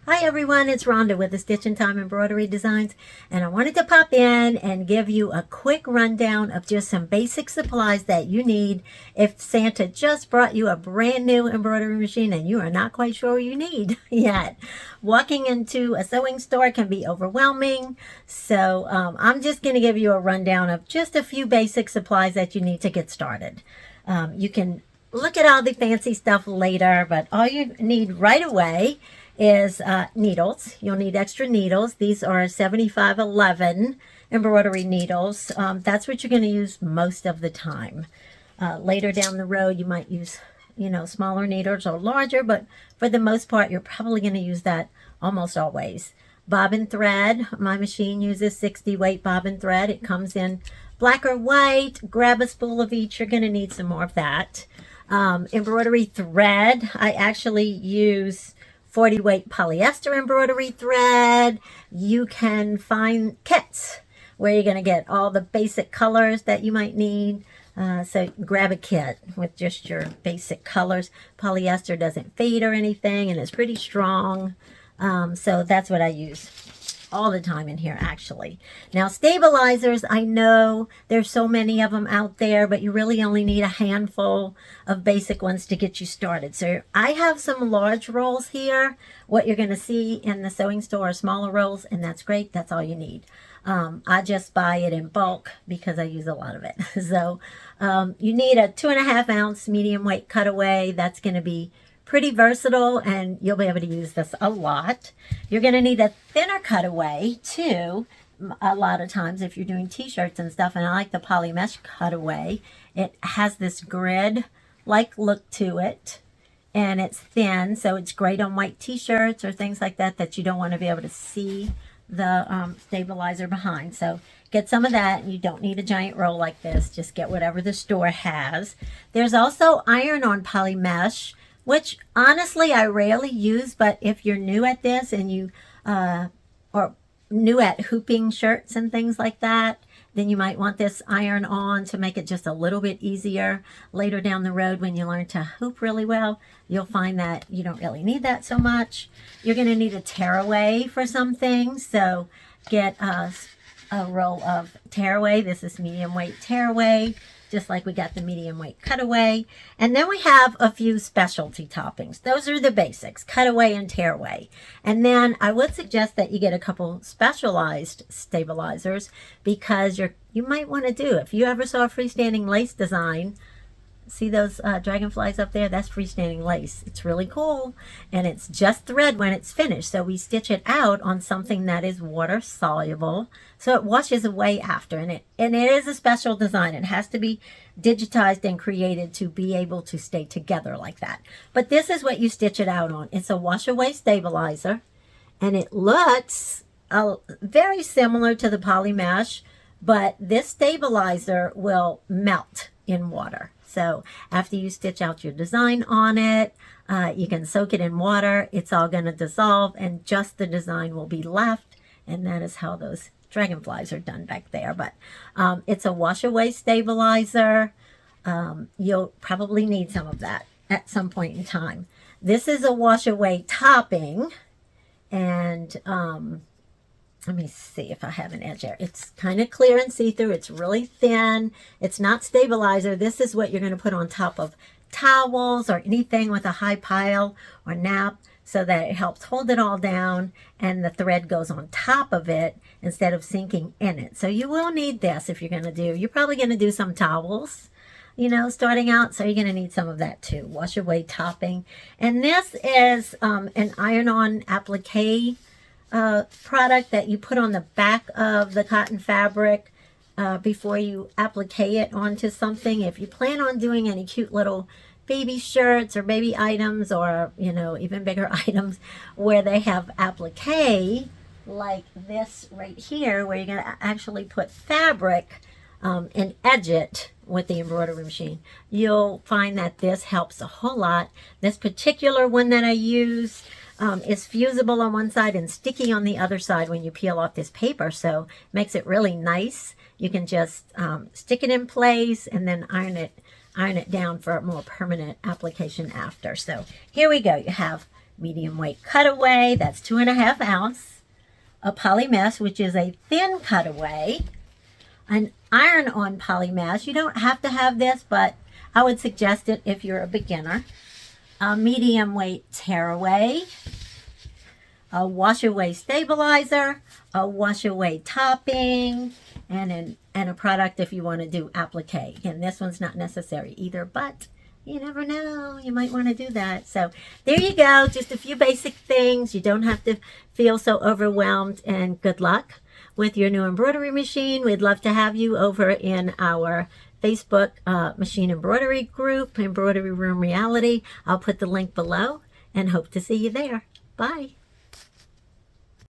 Hi everyone, it's Rhonda with the Stitch in Time Embroidery Designs, and I wanted to pop in and give you a quick rundown of just some basic supplies that you need if Santa just brought you a brand new embroidery machine and you are not quite sure what you need yet. Walking into a sewing store can be overwhelming, so I'm just going to give you a rundown of just a few basic supplies that you need to get started. You can look at all the fancy stuff later, but all you need right away is needles. You'll need extra needles. These are 7511 embroidery needles. That's what you're going to use most of the time. Later down the road, you might use, smaller needles or larger, but for the most part, you're probably going to use that almost always. Bobbin thread. My machine uses 60 weight bobbin thread. It comes in black or white. Grab a spool of each. You're going to need some more of that. Embroidery thread. I actually use 40 weight polyester embroidery thread. You can find kits where you're going to get all the basic colors that you might need. So grab a kit with just your basic colors. Polyester doesn't fade or anything and it's pretty strong. So that's what I use all the time in here actually. Now stabilizers, I know there's so many of them out there, but you really only need a handful of basic ones to get you started. So I have some large rolls here. What you're going to see in the sewing store are smaller rolls, and that's great. That's all you need. I just buy it in bulk because I use a lot of it. So you need a 2.5 ounce medium weight cutaway. That's going to be pretty versatile and you'll be able to use this a lot. You're going to need a thinner cutaway too, a lot of times if you're doing t-shirts and stuff, and I like the Polymesh cutaway. It has this grid like look to it and it's thin, so it's great on white t-shirts or things like that that you don't want to be able to see the stabilizer behind. So get some of that. You don't need a giant roll like this, just get whatever the store has. There's also iron-on Polymesh, which honestly I rarely use, but if you're new at this and you or new at hooping shirts and things like that, then you might want this iron on to make it just a little bit easier. Later down the road when you learn to hoop really well, you'll find that you don't really need that so much. You're going to need a tearaway for some things, so get a roll of tearaway. This is medium weight tearaway, just like we got the medium weight cutaway. And then we have a few specialty toppings. Those are the basics, cutaway and tearaway. And then I would suggest that you get a couple specialized stabilizers because you might want to do, if you ever saw a freestanding lace design, see those dragonflies up there? That's freestanding lace. It's really cool. And it's just thread when it's finished. So we stitch it out on something that is water soluble. So it washes away after. And it is a special design. It has to be digitized and created to be able to stay together like that. But this is what you stitch it out on. It's a wash away stabilizer. And it looks very similar to the Polymesh. But this stabilizer will melt in water. So after you stitch out your design on it, you can soak it in water. It's all going to dissolve and just the design will be left. And that is how those dragonflies are done back there. But it's a wash away stabilizer. You'll probably need some of that at some point in time. This is a wash away topping. And let me see if I have an edge there. It's kind of clear and see-through. It's really thin. It's not stabilizer. This is what you're going to put on top of towels or anything with a high pile or nap so that it helps hold it all down and the thread goes on top of it instead of sinking in it. So you will need this if you're going to do, you're probably going to do some towels, starting out. So you're going to need some of that too. Wash away topping. And this is an iron-on applique product that you put on the back of the cotton fabric before you applique it onto something. If you plan on doing any cute little baby shirts or baby items or even bigger items where they have applique like this right here where you're going to actually put fabric and edge it with the embroidery machine, you'll find that this helps a whole lot. This particular one that I use is fusible on one side and sticky on the other side when you peel off this paper, so it makes it really nice. You can just stick it in place and then iron it down for a more permanent application after. So here we go. You have medium weight cutaway, that's 2.5 ounce, a Polymesh, which is a thin cutaway, an iron-on Polymesh. You don't have to have this, but I would suggest it if you're a beginner. A medium weight Tearaway, a wash-away stabilizer, a wash-away topping, and a product if you want to do applique. And this one's not necessary either, but you never know. You might want to do that. So there you go. Just a few basic things. You don't have to feel so overwhelmed, and good luck with your new embroidery machine. We'd love to have you over in our Facebook machine embroidery group, Embroidery Room Reality. I'll put the link below and hope to see you there. Bye.